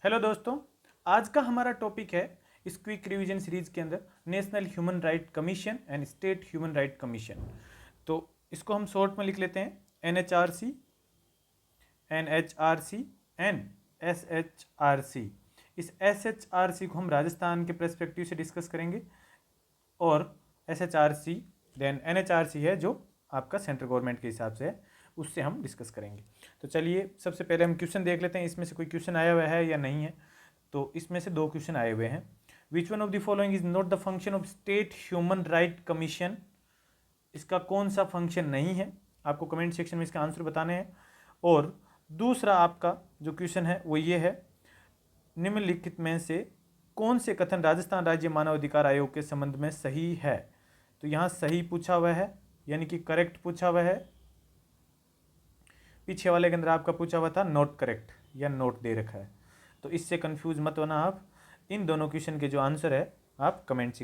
Hello दोस्तों, आज का हमारा टॉपिक है इस क्विक रिवीजन सीरीज के अंदर national human right commission and state human right commission. तो इसको हम शॉर्ट में लिख लेते हैं NHRC, NHRC एंड SHRC। इस SHRC को हम राजस्थान के पर्सपेक्टिव से डिस्कस करेंगे और SHRC देन NHRC है जो आपका सेंट्रल गवर्नमेंट के हिसाब से है, उससे हम डिस्कस करेंगे। तो चलिए सबसे पहले हम क्वेश्चन देख लेते हैं, इसमें से कोई क्वेश्चन आया हुआ है या नहीं है। तो इसमें से दो क्वेश्चन आए हुए हैं। Which one of the following is not the function of state human right commission. इसका कौन सा फंक्शन नहीं है, आपको कमेंट सेक्शन में इसका आंसर बताने हैं। और दूसरा आपका जो क्वेश्चन है वो ये है, निम्नलिखित में से कौन से कथन राजस्थान राज्य मानव अधिकार आयोग के संबंध में सही है। तो यहाँ सही पूछा हुआ है, यानी कि करेक्ट पूछा हुआ है। पीछे वाले के अंदर आपका पूछा हुआ था नॉट करेक्ट या नोट दे रखा है। तो इससे कंफ्यूज मत होना आप। इन दोनों क्वेश्चन के जो आंसर है आप कमेंट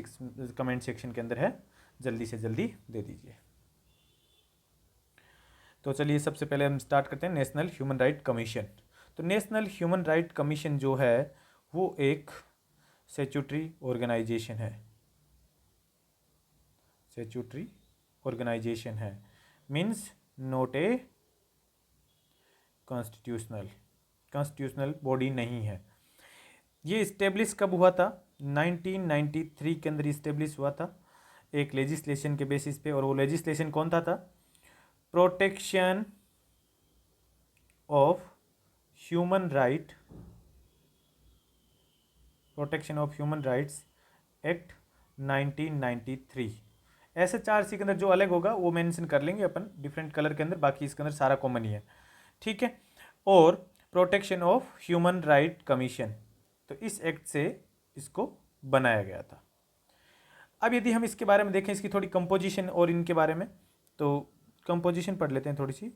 सेक्शन के अंदर है, जल्दी से जल्दी दे दीजिए। तो चलिए सबसे पहले हम स्टार्ट करते हैं नेशनल ह्यूमन राइट कमीशन। तो नेशनल ह्यूमन राइट कमीशन जो है वो एक स्टैट्यूटरी ऑर्गेनाइजेशन है। स्टैट्यूटरी ऑर्गेनाइजेशन है, means not a constitutional body नहीं है। ये इस्टेब्लिश कब हुआ था? 1993 के अंदर इस्टेब्लिश हुआ था एक लेजिस्लेशन के बेसिस पे। और वो लेजिस्लेशन कौन था? Protection of human rights act 1993। SHRC के अंदर जो अलग होगा वो मेंशन कर लेंगे अपन डिफरेंट कलर के अंदर, बाकी इसके अंदर सारा कॉमन ही है, ठीक है। और protection of human right commission, तो इस एक्ट से इसको बनाया गया था। अब यदि हम इसके बारे में देखें, इसकी थोड़ी कंपोजिशन और इनके बारे में, तो कंपोजिशन पढ़ लेते हैं थोड़ी सी।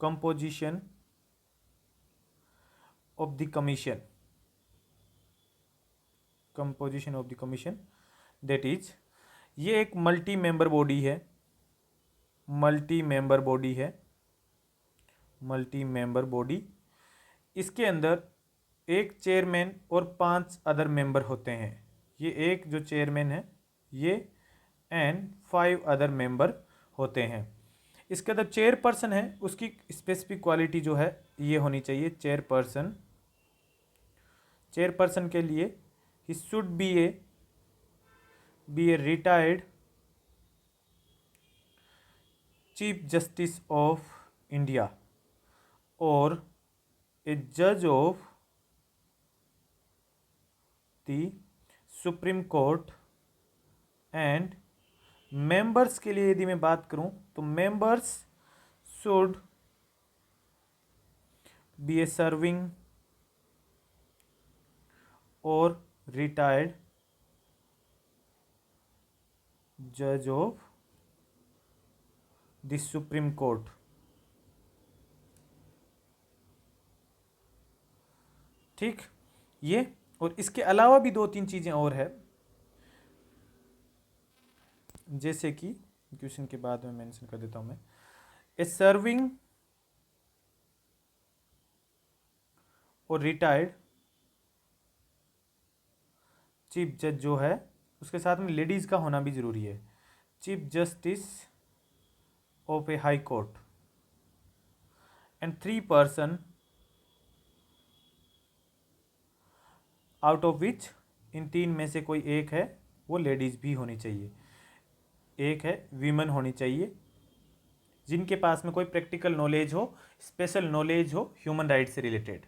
Composition of the commission, composition of the commission that is, ये एक मल्टी मेंबर बॉडी है। मल्टी मेंबर बॉडी, इसके अंदर एक चेयरमैन और 5 अदर मेंबर होते हैं। ये एक जो चेयरमैन है ये एंड 5 अदर मेंबर होते हैं। इसके अंदर चेयरपर्सन है, उसकी स्पेसिफिक क्वालिटी जो है ये होनी चाहिए। चेयरपर्सन के लिए he should be a retired chief justice of India और ए जज of the supreme court. And members के लिए यदि मैं बात करूं तो members should be A serving और रिटायर्ड जज ऑफ द सुप्रीम कोर्ट, ठीक। ये और इसके अलावा भी 2-3 चीजें और है, जैसे कि क्वेश्चन के बाद में मेंशन कर देता हूं मैं। ए सर्विंग और रिटायर्ड चीफ जज जो है, उसके साथ में लेडीज का होना भी जरूरी है। Chief justice of a high court and 3 person out of which, इन 3 में से कोई एक है वो लेडीज भी होनी चाहिए। एक है वीमेन होनी चाहिए जिनके पास में कोई प्रैक्टिकल नॉलेज हो, स्पेशल नॉलेज हो ह्यूमन राइट से रिलेटेड।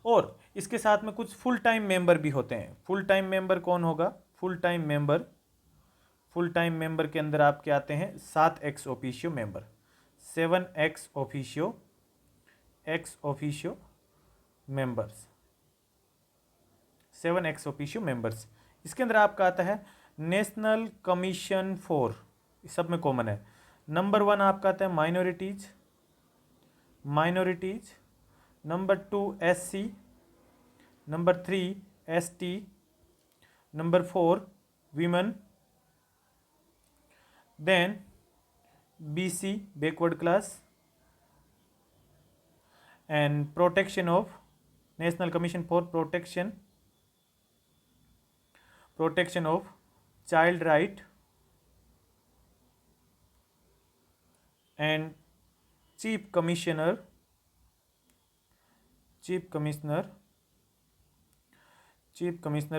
और इसके साथ में कुछ फुल टाइम मेंबर भी होते हैं। फुल टाइम मेंबर कौन होगा? फुल टाइम मेंबर के अंदर आपके आते हैं 7 ex officio member, 7 ex officio members, 7 ex officio members. इसके अंदर आपका आता है नेशनल कमीशन फॉर, सब में कॉमन है। नंबर 1 आपका आता है minorities, number 2 SC, number 3 ST, number 4 women, then BC backward class, and protection of national commission for protection of child right and chief commissioner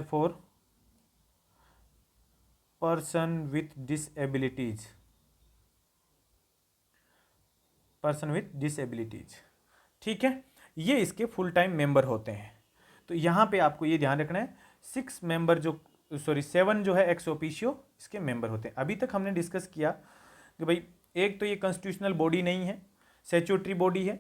for person with disabilities. ठीक है, ये इसके फुल टाइम मेंबर होते हैं। तो यहाँ पे आपको ये ध्यान रखना है 7 जो है एक्स ऑफिशियो इसके मेंबर होते हैं। अभी तक हमने डिस्कस किया कि भाई एक तो ये कॉन्स्टिट्यूशनल बॉडी नहीं है, स्टैट्यूटरी बॉडी है।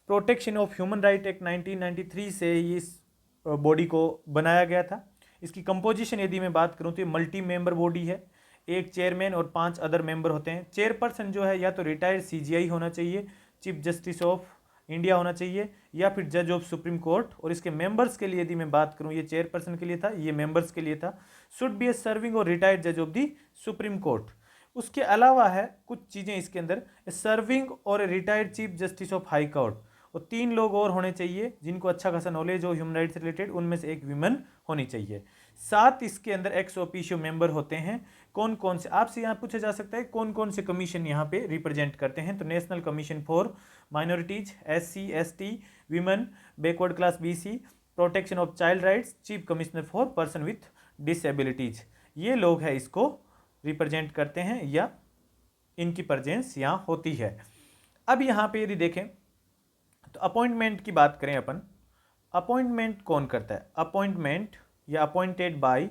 Protection of human right act 1993 से ये इस बॉडी को बनाया गया था। इसकी कंपोजिशन यदि मैं बात करूँ तो ये मल्टी मेंबर बॉडी है। एक चेयरमैन और 5 अदर मेंबर होते हैं। चेयरपर्सन जो है या तो रिटायर्ड CGI होना चाहिए, चीफ जस्टिस ऑफ इंडिया होना चाहिए, या फिर जज ऑफ सुप्रीम कोर्ट। और इसके मेंबर्स के लिए यदि मैं बात करूं, ये चेयरपर्सन के लिए था, ये मेंबर्स के लिए था, शुड बी ए सर्विंग और रिटायर्ड जज ऑफ दी सुप्रीम कोर्ट। उसके अलावा है कुछ चीज़ें इसके अंदर, सर्विंग और retired chief justice of high court, और 3 लोग और होने चाहिए जिनको अच्छा खासा नॉलेज हो ह्यूमन राइट्स से रिलेटेड, उनमें से एक विमेन होनी चाहिए। 7 इसके अंदर एक्स ऑफिशियो मेंबर होते हैं। कौन कौन से, आपसे यहाँ पूछा जा सकता है कौन कौन से कमीशन यहाँ पे रिप्रेजेंट करते हैं। तो national commission for minorities, SC ST, women, backward class BC, protection of child rights, chief commissioner for person with disabilities, ये लोग हैं इसको रिप्रेजेंट करते हैं या इनकी प्रेजेंस यहाँ होती है। अब यहाँ पे यदि देखें तो अपॉइंटमेंट की बात करें अपन, अपॉइंटमेंट कौन करता है? अपॉइंटमेंट या अपॉइंटेड बाय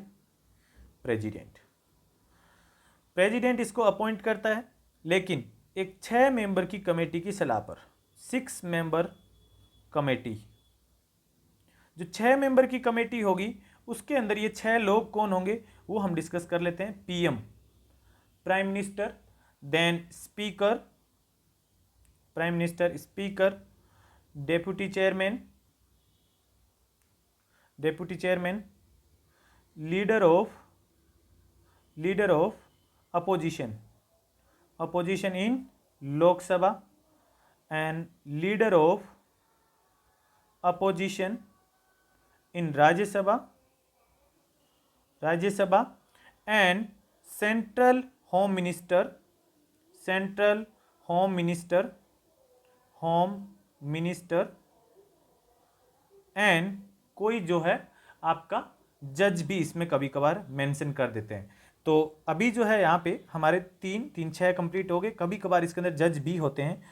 प्रेसिडेंट। प्रेसिडेंट इसको अपॉइंट करता है, लेकिन एक 6 मेंबर की कमेटी की सलाह पर, 6 मेंबर कमेटी, जो 6 मेंबर की कमेटी होगी उसके अंदर ये 6 लोग कौन होंगे वो हम डिस्कस कर लेते हैं। PM prime minister, then speaker, prime minister, speaker, deputy chairman, leader of opposition in Lok Sabha and leader of opposition in Rajya Sabha and central home minister and कोई जो है आपका जज भी इसमें कभी कभार मेंशन कर देते हैं। तो अभी जो है यहाँ पे हमारे 6 कंप्लीट हो गए। कभी कभार इसके अंदर जज भी होते हैं।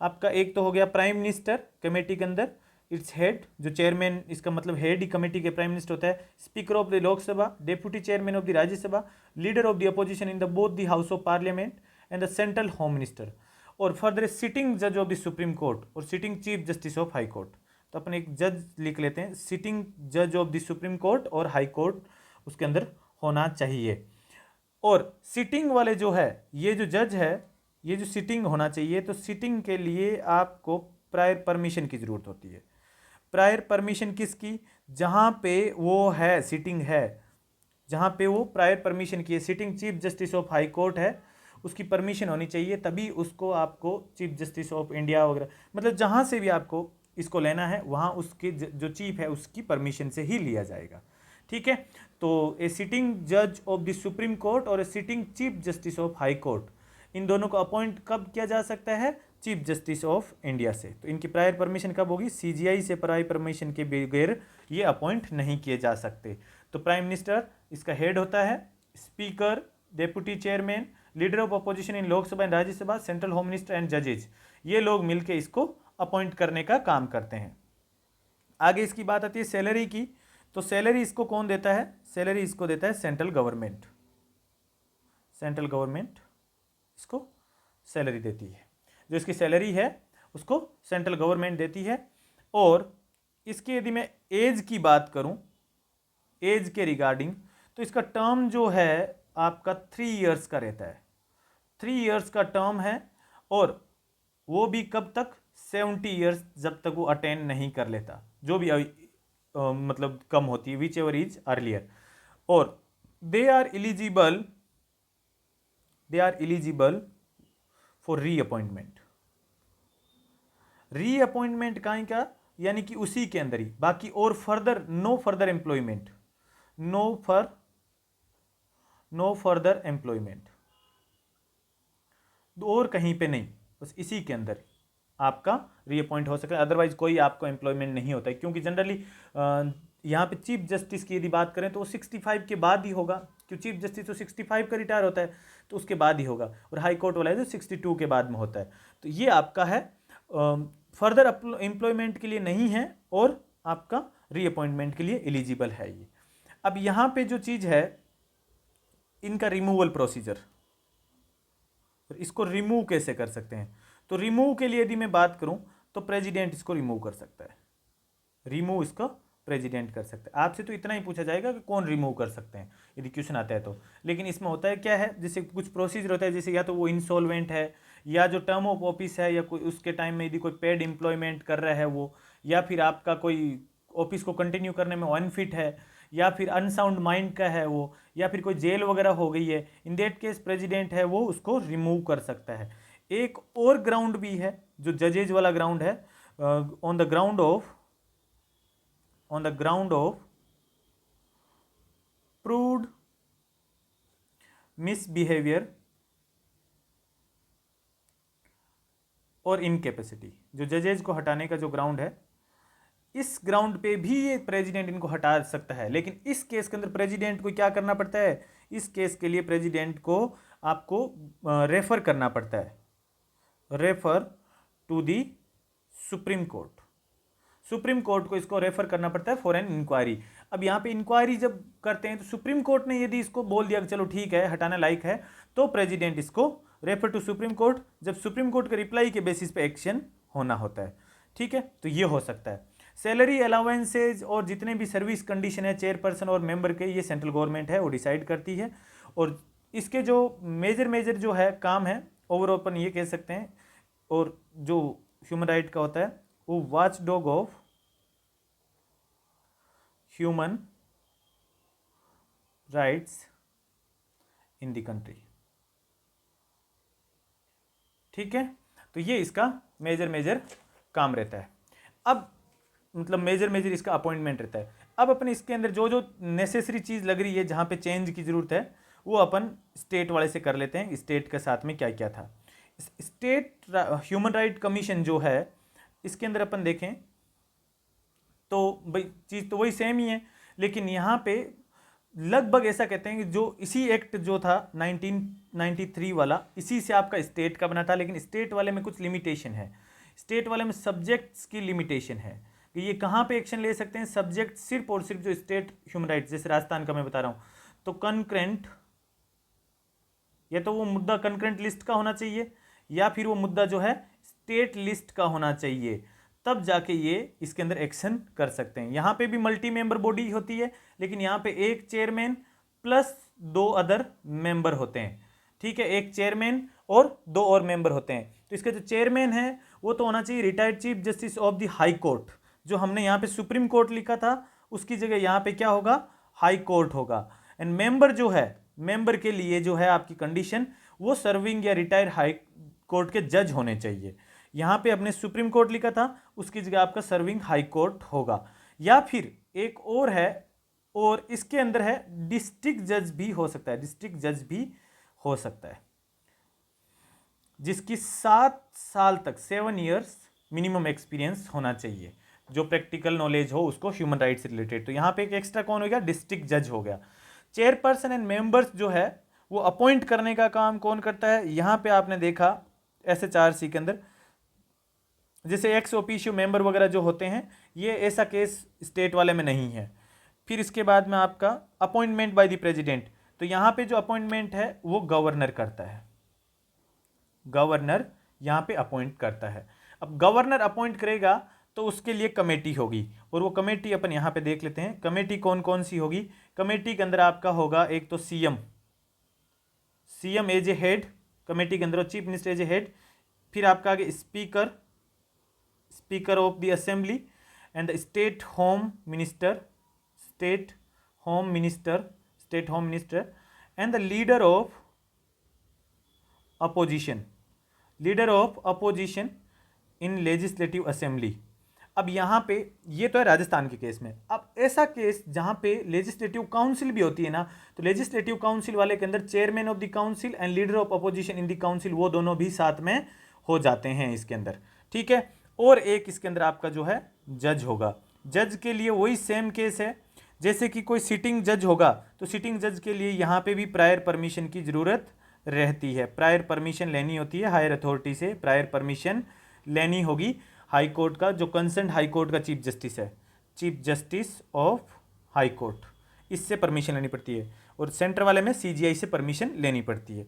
आपका एक तो हो गया प्राइम मिनिस्टर कमेटी के अंदर, इट्स हेड, जो चेयरमैन, इसका मतलब हेड ही कमेटी के प्राइम मिनिस्टर होता है। Speaker of the Lok Sabha, deputy chairman of the Rajya Sabha, leader of the opposition in the both the house of parliament and the central home minister, और further sitting जज of the supreme court और sitting chief justice of high court. तो अपन एक जज लिख लेते हैं, sitting जज ऑफ द सुप्रीम कोर्ट और हाई कोर्ट उसके अंदर होना चाहिए। और सिटिंग वाले जो है, ये जो जज है, ये जो सिटिंग होना चाहिए, तो सिटिंग के लिए आपको प्रायर परमिशन की ज़रूरत होती है। प्रायर परमिशन किसकी? जहाँ पे वो है, सिटिंग है, जहाँ पे वो प्रायर परमिशन की है, sitting chief justice of high court है, उसकी परमिशन होनी चाहिए, तभी उसको आपको चीफ जस्टिस ऑफ इंडिया वगैरह, मतलब जहाँ से भी आपको इसको लेना है वहाँ उसके जो चीफ है उसकी परमिशन से ही लिया जाएगा। ठीक है, तो ए सिटिंग जज ऑफ द सुप्रीम कोर्ट और a sitting chief justice of high court, इन दोनों को अपॉइंट कब किया जा सकता है? चीफ जस्टिस ऑफ इंडिया से। तो इनकी प्रायर परमिशन कब होगी? CGI से प्रायर परमिशन के बगैर ये अपॉइंट नहीं किए जा सकते। तो प्राइम मिनिस्टर इसका हेड होता है, speaker, deputy chairman, leader of opposition in Lok Sabha and Rajya Sabha, central home minister and जजेज, ये लोग मिलकर इसको अपॉइंट करने का काम करते हैं। आगे इसकी बात आती है सैलरी की। तो सैलरी इसको कौन देता है? सैलरी इसको देता है सेंट्रल गवर्नमेंट। सेंट्रल गवर्नमेंट इसको सैलरी देती है, जो इसकी सैलरी है उसको सेंट्रल गवर्नमेंट देती है। और इसकी यदि मैं एज की बात करूं, एज के रिगार्डिंग, तो इसका टर्म जो है आपका 3 इयर्स का रहता है। 3 इयर्स का टर्म है, और वो भी कब तक? 70 इयर्स, जब तक वो अटेंड नहीं कर लेता, जो भी मतलब कम होती है, विच एवर इज अर्लियर। और they are eligible for reappointment. Reappointment का यानी कि उसी के अंदर ही, बाकी और further no further employment, no further employment, और कहीं पे नहीं, बस इसी के अंदर आपका रीअपॉइंट हो सके, अदरवाइज कोई आपको एम्प्लॉयमेंट नहीं होता है। क्योंकि जनरली यहाँ पे चीफ जस्टिस की यदि बात करें तो वो 65 के बाद ही होगा, क्योंकि चीफ जस्टिस तो 65 का रिटायर होता है, तो उसके बाद ही होगा, और हाई कोर्ट वाला है जो 62 के बाद में होता है। तो ये आपका है फर्दर एम्प्लॉयमेंट के लिए नहीं है, और आपका रीअपॉइंटमेंट के लिए एलिजिबल है ये। अब यहाँ पे जो चीज़ है इनका रिमूवल प्रोसीजर, इसको रिमूव कैसे कर सकते हैं, तो रिमूव के लिए यदि मैं बात करूं तो प्रेसिडेंट इसको रिमूव कर सकता है, रिमूव इसको प्रेसिडेंट कर सकता है। आपसे तो इतना ही पूछा जाएगा कि कौन रिमूव कर सकते हैं यदि क्वेश्चन आता है तो, लेकिन इसमें होता है क्या है, जैसे कुछ प्रोसीजर होता है, जैसे या तो वो इंसॉल्वेंट है, या जो टर्म ऑफ ऑफिस है, या कोई उसके टाइम में यदि कोई पेड एम्प्लॉयमेंट कर रहा है वो, या फिर आपका कोई ऑफिस को कंटिन्यू करने में अनफिट है, या फिर अनसाउंड माइंड का है वो, या फिर कोई जेल वगैरह हो गई है, इन दैट केस प्रेसिडेंट है वो उसको रिमूव कर सकता है। एक और ग्राउंड भी है जो जजेज वाला ग्राउंड है, on the ground of proved misbehaviour और इनकेपेसिटी, जो जजेज को हटाने का जो ग्राउंड है, इस ग्राउंड पे भी ये प्रेसिडेंट इनको हटा सकता है। लेकिन इस केस के अंदर प्रेसिडेंट को क्या करना पड़ता है, इस केस के लिए प्रेसिडेंट को आपको रेफर करना पड़ता है, refer to the Supreme Court, Supreme Court को इसको रेफर करना पड़ता है फॉर एन इंक्वायरी। अब यहाँ पे इंक्वायरी जब करते हैं तो सुप्रीम कोर्ट ने यदि इसको बोल दिया कि चलो ठीक है हटाने लायक है, तो प्रेसिडेंट इसको रेफर टू सुप्रीम कोर्ट, जब सुप्रीम कोर्ट के रिप्लाई के बेसिस पे एक्शन होना होता है। ठीक है, तो ये हो सकता है। सैलरी अलाउंसेज और जितने भी सर्विस कंडीशन है चेयरपर्सन और मेंबर के, ये सेंट्रल गवर्नमेंट है वो डिसाइड करती है। और इसके जो मेजर जो है काम है ओवरऑल अपन ये कह सकते हैं, और जो ह्यूमन राइट का होता है वो watch dog of human rights in the country. ठीक है, तो ये इसका मेजर काम रहता है। अब मतलब मेजर इसका अपॉइंटमेंट रहता है। अब अपन इसके अंदर जो जो नेसेसरी चीज़ लग रही है जहाँ पे चेंज की ज़रूरत है वो अपन स्टेट वाले से कर लेते हैं, स्टेट के साथ में क्या क्या था। स्टेट ह्यूमन राइट कमीशन जो है इसके अंदर अपन देखें तो भाई चीज़ तो वही सेम ही है, लेकिन यहाँ पे लगभग ऐसा कहते हैं कि जो इसी एक्ट जो था 1993 वाला, इसी से आपका स्टेट का बना था। लेकिन स्टेट वाले में कुछ लिमिटेशन है, स्टेट वाले में सब्जेक्ट्स की लिमिटेशन है कि ये कहाँ पे एक्शन ले सकते हैं। सब्जेक्ट सिर्फ और सिर्फ जो स्टेट ह्यूमन राइट्स, जैसे राजस्थान का मैं बता रहा हूँ, तो कंकरेंट, या तो वो मुद्दा कंकरेंट लिस्ट का होना चाहिए, या फिर वो मुद्दा जो है स्टेट लिस्ट का होना चाहिए, तब जाके ये इसके अंदर एक्शन कर सकते हैं। यहाँ पे भी मल्टी मेंबर बॉडी होती है, लेकिन यहाँ पे एक चेयरमैन प्लस 2 अदर मेंबर होते हैं। ठीक है, एक चेयरमैन और 2 और मेंबर होते हैं। तो इसका जो चेयरमैन है वो तो होना चाहिए retired chief justice of the high court. जो हमने यहाँ पे सुप्रीम कोर्ट लिखा था उसकी जगह यहाँ पे क्या होगा, हाई कोर्ट होगा। एंड मेंबर जो है, मेंबर के लिए जो है आपकी कंडीशन, वो सर्विंग या रिटायर हाई कोर्ट के जज होने चाहिए। यहाँ पे अपने सुप्रीम कोर्ट लिखा था, उसकी जगह आपका सर्विंग हाई कोर्ट होगा। या फिर एक और है, और इसके अंदर है डिस्ट्रिक्ट जज भी हो सकता है, डिस्ट्रिक्ट जज भी हो सकता है, जिसकी 7 साल तक 7 ईयर्स मिनिमम एक्सपीरियंस होना चाहिए, जो प्रैक्टिकल नॉलेज हो उसको ह्यूमन राइट से रिलेटेड। तो यहाँ पे एक एक्स्ट्रा कौन हो गया, डिस्ट्रिक्ट जज हो गया। चेयरपर्सन एंड मेंबर्स जो है वो अपॉइंट करने का काम कौन करता है। यहाँ पे आपने देखा SHRC के अंदर जैसे एक्स ऑफिशियो मेंबर वगैरह जो होते हैं, ये ऐसा केस स्टेट वाले में नहीं है। फिर इसके बाद में आपका अपॉइंटमेंट बाय द प्रेसिडेंट, तो यहाँ पे जो अपॉइंटमेंट है वो गवर्नर करता है, गवर्नर यहाँ पे अपॉइंट करता है। अब गवर्नर अपॉइंट करेगा तो उसके लिए कमेटी होगी, और वो कमेटी अपन यहाँ पे देख लेते हैं कमेटी कौन कौन सी होगी। कमेटी के अंदर आपका होगा एक तो CM as a head, committee के अंदर chief minister as a head. फिर आपका आगे speaker of the assembly and the state home minister and the leader of opposition in legislative assembly. अब यहाँ पे ये तो है राजस्थान के केस में। अब ऐसा केस जहाँ पे लेजिस्लेटिव काउंसिल भी होती है ना, तो लेजिस्लेटिव काउंसिल वाले के अंदर chairman of the council and leader of opposition in the council, वो दोनों भी साथ में हो जाते हैं इसके अंदर, ठीक है। और एक इसके अंदर आपका जो है जज होगा। जज के लिए वही सेम केस है, जैसे कि कोई सिटिंग जज होगा तो सिटिंग जज के लिए यहाँ पे भी प्रायर परमिशन की ज़रूरत रहती है, प्रायर परमिशन लेनी होती है हायर अथॉरिटी से, प्रायर परमिशन लेनी होगी हाई कोर्ट का, जो कंसर्न हाई कोर्ट का चीफ जस्टिस है, chief justice of high court, इससे परमिशन लेनी पड़ती है। और सेंटर वाले में सीजीआई से परमिशन लेनी पड़ती है।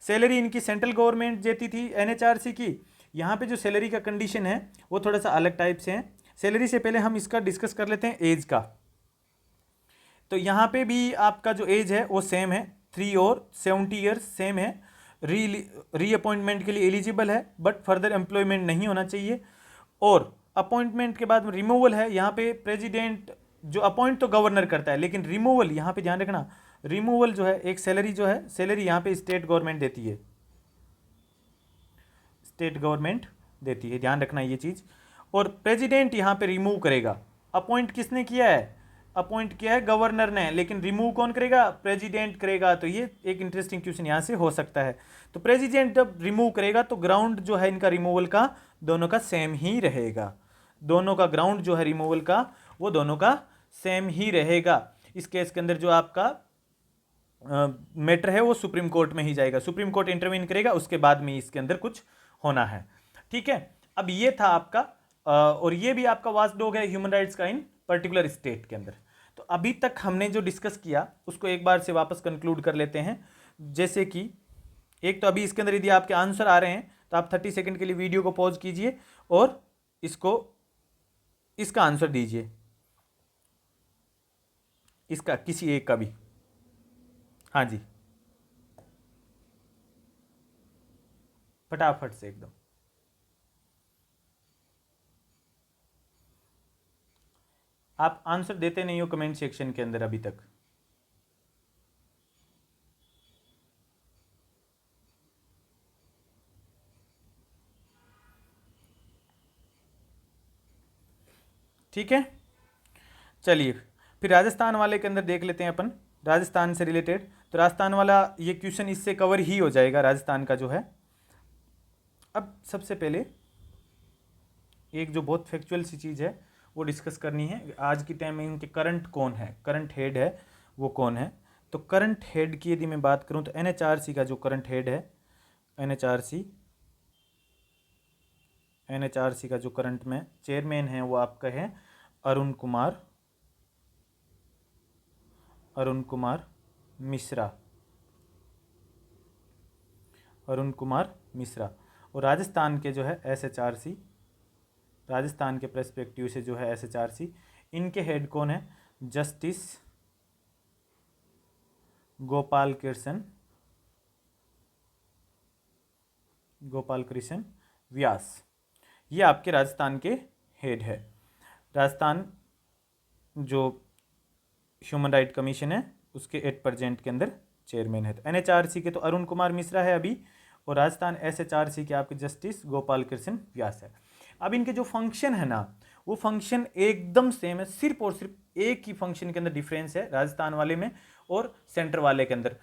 सैलरी इनकी सेंट्रल गवर्नमेंट देती थी एनएचआरसी की। यहाँ पे जो सैलरी का कंडीशन है वो थोड़ा सा अलग टाइप से है। सैलरी से पहले हम इसका डिस्कस कर लेते हैं एज का। तो यहाँ पे भी आपका जो एज है वो सेम है, 3 और 70 ईयर्स सेम है। री अपॉइंटमेंट के लिए एलिजिबल है, बट फर्दर एम्प्लॉयमेंट नहीं होना चाहिए। और अपॉइंटमेंट के बाद रिमूवल है, यहाँ पे प्रेसिडेंट जो अपॉइंट तो गवर्नर करता है, लेकिन रिमूवल यहाँ पे ध्यान रखना, रिमूवल जो है एक सैलरी जो है, सैलरी यहाँ पे स्टेट गवर्नमेंट देती है, स्टेट गवर्नमेंट देती है, ध्यान रखना ये चीज़। और प्रेसिडेंट यहाँ पे रिमूव करेगा। अपॉइंट किसने किया है? अपॉइंट किया है गवर्नर ने, लेकिन रिमूव कौन करेगा? प्रेसिडेंट करेगा। तो ये एक इंटरेस्टिंग क्वेश्चन यहाँ से हो सकता है। तो प्रेसिडेंट जब रिमूव करेगा तो ग्राउंड जो है इनका रिमूवल का दोनों का सेम ही रहेगा, दोनों का ग्राउंड जो है रिमूवल का वो दोनों का सेम ही रहेगा। इस केस के अंदर जो आपका मैटर है वो सुप्रीम कोर्ट में ही जाएगा, सुप्रीम कोर्ट इंटरवीन करेगा, उसके बाद में इसके अंदर कुछ होना है, ठीक है। अब ये था आपका और ये भी आपका वाचडॉग है ह्यूमन राइट्स का इन पर्टिकुलर स्टेट के अंदर। तो अभी तक हमने जो डिस्कस किया उसको एक बार से वापस कंक्लूड कर लेते हैं। जैसे कि एक तो अभी इसके अंदर यदि आपके आंसर आ रहे हैं तो आप 30 सेकंड के लिए वीडियो को पॉज कीजिए और इसका आंसर दीजिए, इसका किसी एक का भी। हाँ जी, फटाफट से एकदम। आप आंसर देते नहीं हो कमेंट सेक्शन के अंदर अभी तक। ठीक है, चलिए फिर राजस्थान वाले के अंदर देख लेते हैं अपन, राजस्थान से रिलेटेड। तो राजस्थान वाला ये क्वेश्चन इससे कवर ही हो जाएगा, राजस्थान का जो है। अब सबसे पहले एक जो बहुत फैक्चुअल सी चीज़ है वो डिस्कस करनी है। आज की टाइम में इनके करंट कौन है, करंट हेड है वो कौन है। तो करंट हेड की यदि मैं बात करूं तो एनएचआरसी का जो करंट हेड है, एनएचआरसी का जो करंट में चेयरमैन है वो आपका है अरुण कुमार मिश्रा। और राजस्थान के जो है एसएचआरसी, राजस्थान के पर्सपेक्टिव से जो है एसएचआरसी, इनके हेड कौन है? जस्टिस गोपाल कृष्ण व्यास, ये आपके राजस्थान के हेड है। राजस्थान जो ह्यूमन राइट कमीशन है उसके एट प्रेजेंट के अंदर चेयरमैन है। तो एनएचआरसी के तो अरुण कुमार मिश्रा है अभी, और राजस्थान एसएचआरसी के आपके जस्टिस गोपाल कृष्ण व्यास है। अब इनके जो फंक्शन है ना वो फंक्शन एकदम सेम है, सिर्फ और सिर्फ एक ही फंक्शन के अंदर डिफरेंस है राजस्थान वाले में और सेंटर वाले के अंदर।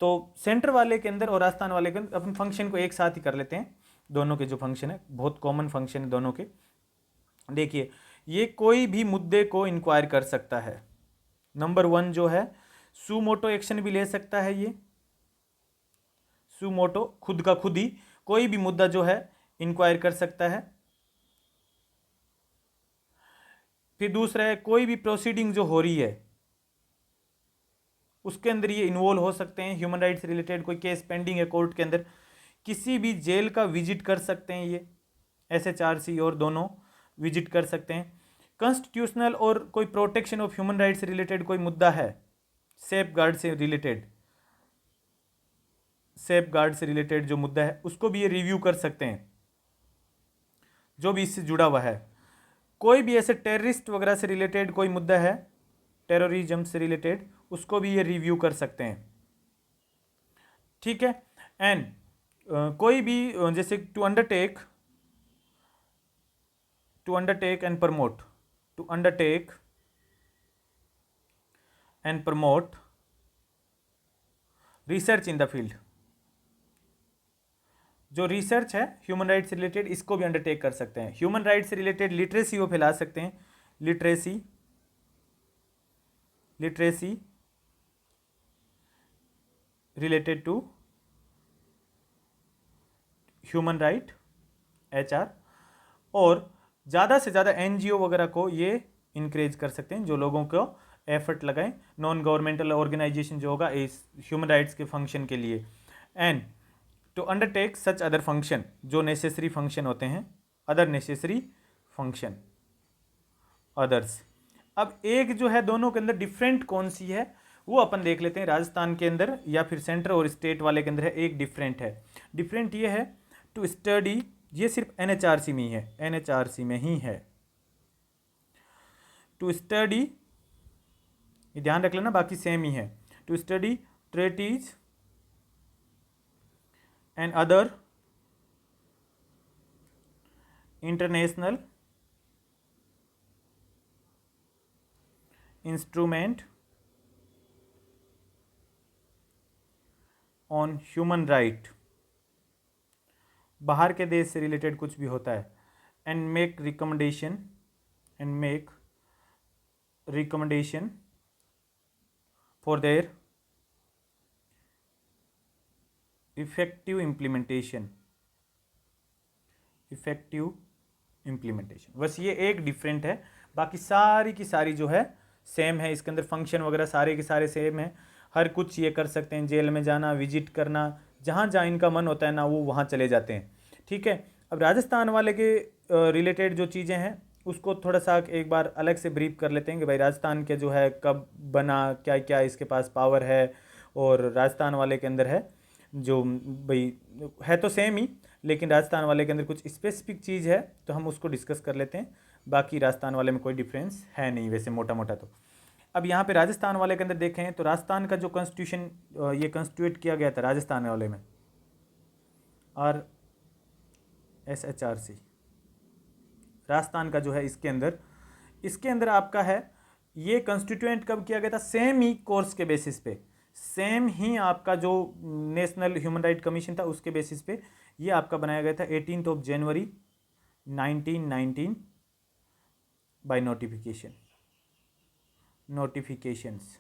तो सेंटर वाले के अंदर और राजस्थान वाले के अंदर अपन फंक्शन को एक साथ ही कर लेते हैं, दोनों के जो फंक्शन है बहुत कॉमन फंक्शन है दोनों के। देखिए ये कोई भी मुद्दे को इंक्वायर कर सकता है। नंबर 1 जो है सुमोटो एक्शन भी ले सकता है, ये सुमोटो खुद का खुद ही कोई भी मुद्दा जो है इंक्वायर कर सकता है। फिर दूसरा है कोई भी प्रोसीडिंग जो हो रही है उसके अंदर ये इन्वॉल्व हो सकते हैं। ह्यूमन राइट्स रिलेटेड कोई केस पेंडिंग है कोर्ट के अंदर, किसी भी जेल का विजिट कर सकते हैं, ये एसएचआरसी और दोनों विजिट कर सकते हैं। कॉन्स्टिट्यूशनल और कोई प्रोटेक्शन ऑफ ह्यूमन राइट्स से रिलेटेड कोई मुद्दा है, सेफ गार्ड से रिलेटेड जो मुद्दा है उसको भी ये रिव्यू कर सकते हैं, जो भी इससे जुड़ा हुआ है। कोई भी ऐसे टेररिस्ट वगैरह से रिलेटेड कोई मुद्दा है, टेररिज्म से रिलेटेड, उसको भी ये रिव्यू कर सकते हैं, ठीक है। एंड कोई भी जैसे to undertake to undertake and promote, to undertake and promote research in the field. जो रिसर्च है ह्यूमन राइट से रिलेटेड, इसको भी अंडरटेक कर सकते हैं। ह्यूमन राइट से रिलेटेड लिटरेसी वो फैला सकते हैं, literacy related to human right, HR, और ज़्यादा से ज़्यादा NGO वगैरह को ये इनक्रेज कर सकते हैं जो लोगों को एफर्ट लगाएं, नॉन गवर्नमेंटल ऑर्गेनाइजेशन जो होगा इस ह्यूमन राइट्स के फंक्शन के लिए। And to undertake such other function, जो नेसेसरी फंक्शन होते हैं, अदर नेसेसरी फंक्शन, अदर्स। अब एक जो है दोनों के अंदर डिफरेंट कौन सी है वो अपन देख लेते हैं। राजस्थान के अंदर या फिर सेंटर और स्टेट वाले के अंदर है, एक डिफरेंट है। डिफरेंट ये है टू स्टडी, ये सिर्फ NHRC में ही है, NHRC में ही है। टू स्टडी, ये ध्यान रख लेना, बाकी सेम ही है। To study treaties and other international instrument on human right, बाहर के देश से रिलेटेड कुछ भी होता है, and make recommendation for their effective implementation, बस ये एक डिफरेंट है, बाकी सारी की सारी जो है सेम है। इसके अंदर फंक्शन वगैरह सारे के सारे सेम है, हर कुछ ये कर सकते हैं, जेल में जाना, विजिट करना, जहाँ जहाँ इनका मन होता है ना वो वहाँ चले जाते हैं। ठीक है, अब राजस्थान वाले के रिलेटेड जो चीज़ें हैं उसको थोड़ा सा एक बार अलग से ब्रीफ कर लेते हैं कि भाई राजस्थान के जो है कब बना, क्या क्या इसके पास पावर है, और राजस्थान वाले के अंदर है जो भाई है तो सेम ही, लेकिन राजस्थान वाले के अंदर कुछ स्पेसिफिक चीज़ है तो हम उसको डिस्कस कर लेते हैं। बाकी राजस्थान वाले में कोई डिफरेंस है नहीं वैसे मोटा मोटा तो। अब यहाँ पे राजस्थान वाले के अंदर देखें तो राजस्थान का जो कॉन्स्टिट्यूशन ये कॉन्स्टिट्यूट किया गया था राजस्थान वाले में, RSHRC, राजस्थान का जो है इसके अंदर आपका है, ये कॉन्स्टिट्यूएंट कब किया गया था, सेम ही कोर्स के बेसिस पे, सेम ही आपका जो नेशनल ह्यूमन राइट कमीशन था उसके बेसिस पे ये आपका बनाया गया था 18 जनवरी 1919 बाय नोटिफिकेशंस।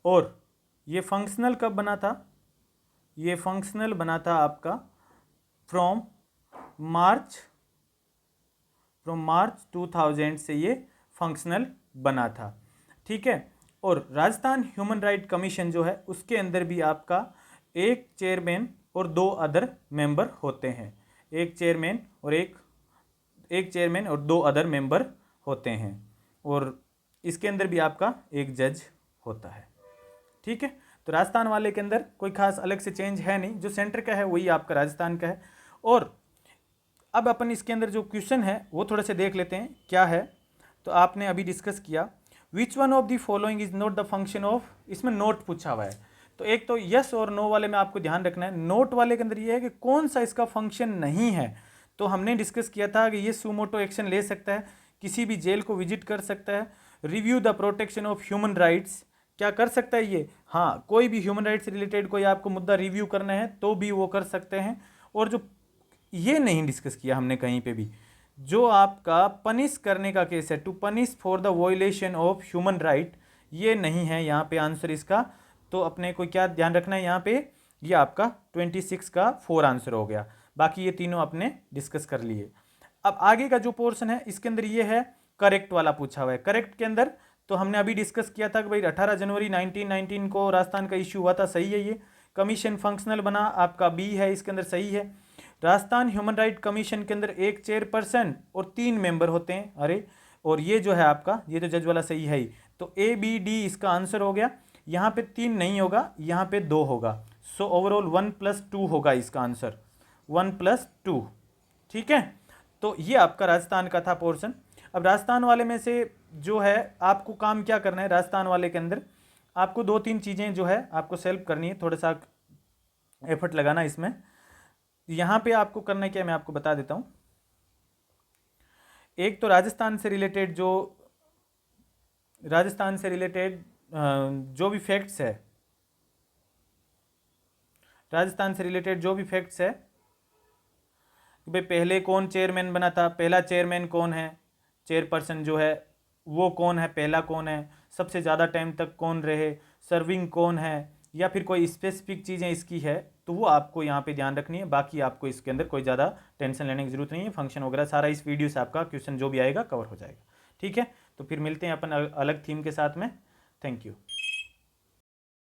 और ये फंक्शनल कब बना था, ये फंक्शनल बना था आपका फ्रॉम मार्च 2000 से ये फंक्शनल बना था। ठीक है, और राजस्थान ह्यूमन राइट कमीशन जो है उसके अंदर भी आपका एक चेयरमैन और 2 अदर मेंबर होते हैं, एक चेयरमैन और 2 अदर मेंबर होते हैं, और इसके अंदर भी आपका एक जज होता है। ठीक है, तो राजस्थान वाले के अंदर कोई खास अलग से चेंज है नहीं, जो सेंटर का है वही आपका राजस्थान का है। और अब अपन इसके अंदर जो क्वेश्चन है वो थोड़ा से देख लेते हैं क्या है। तो आपने अभी डिस्कस किया which one of the following is not the function of, इसमें नोट पूछा हुआ है, तो एक तो यस और नो वाले में आपको ध्यान रखना है। नोट वाले के अंदर ये है कि कौन सा इसका फंक्शन नहीं है, तो हमने डिस्कस किया था कि ये सुमोटो एक्शन ले सकता है, किसी भी जेल को विजिट कर सकता है, review the protection of human rights, क्या कर सकता है ये, हाँ कोई भी ह्यूमन राइट्स से रिलेटेड कोई आपको मुद्दा रिव्यू करना है तो भी वो कर सकते हैं। और जो ये नहीं डिस्कस किया हमने कहीं पे भी, जो आपका पनिश करने का केस है, to punish for the violation of human right, ये नहीं है यहाँ पे आंसर इसका। तो अपने को क्या ध्यान रखना है यहाँ पे, ये आपका 26 का 4 आंसर हो गया, बाकी ये तीनों आपने डिस्कस कर लिए। अब आगे का जो पोर्शन है इसके अंदर ये है करेक्ट वाला पूछा हुआ है। करेक्ट के अंदर तो हमने अभी डिस्कस किया था कि भाई 18 जनवरी 1919 को राजस्थान का इश्यू हुआ था, सही है। ये कमीशन फंक्शनल बना, आपका बी है इसके अंदर, सही है। राजस्थान ह्यूमन राइट कमीशन के अंदर एक चेयरपर्सन और 3 मेंबर होते हैं, अरे, और ये जो है आपका, ये तो जज वाला सही है ही, तो ABD इसका आंसर हो गया। यहाँ पे 3 नहीं होगा, यहाँ पे 2 होगा, सो ओवरऑल 1+2 होगा इसका आंसर, 1+2। ठीक है, तो ये आपका राजस्थान का था पोर्शन। अब राजस्थान वाले में से जो है आपको काम क्या करना है, राजस्थान वाले के अंदर आपको 2-3 चीज़ें जो है आपको सेल्फ करनी है, थोड़ा सा एफर्ट लगाना इसमें। यहाँ पे आपको करना क्या है मैं आपको बता देता हूँ। एक तो राजस्थान से रिलेटेड जो भी फैक्ट्स है, राजस्थान से रिलेटेड जो भी फैक्ट्स है कि भाई पहले कौन चेयरमैन बना था, पहला चेयरमैन कौन है, चेयरपर्सन जो है वो कौन है, पहला कौन है, सबसे ज़्यादा टाइम तक कौन रहे, सर्विंग कौन है, या फिर कोई स्पेसिफिक चीज़ें इसकी है तो वो आपको यहाँ पे ध्यान रखनी है। बाकी आपको इसके अंदर कोई ज़्यादा टेंशन लेने की जरूरत नहीं है। फंक्शन वगैरह सारा इस वीडियो से आपका क्वेश्चन जो भी आएगा कवर हो जाएगा। ठीक है, तो फिर मिलते हैं अपन अलग थीम के साथ में। Thank you.